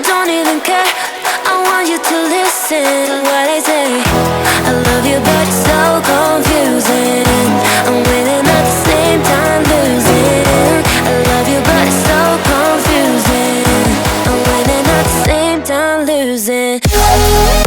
don't even care. I want you to listen to what I say. I love you but it's so confusing. I'm winning at the same time losing. I love you but it's so confusing. I'm winning at the same time losing.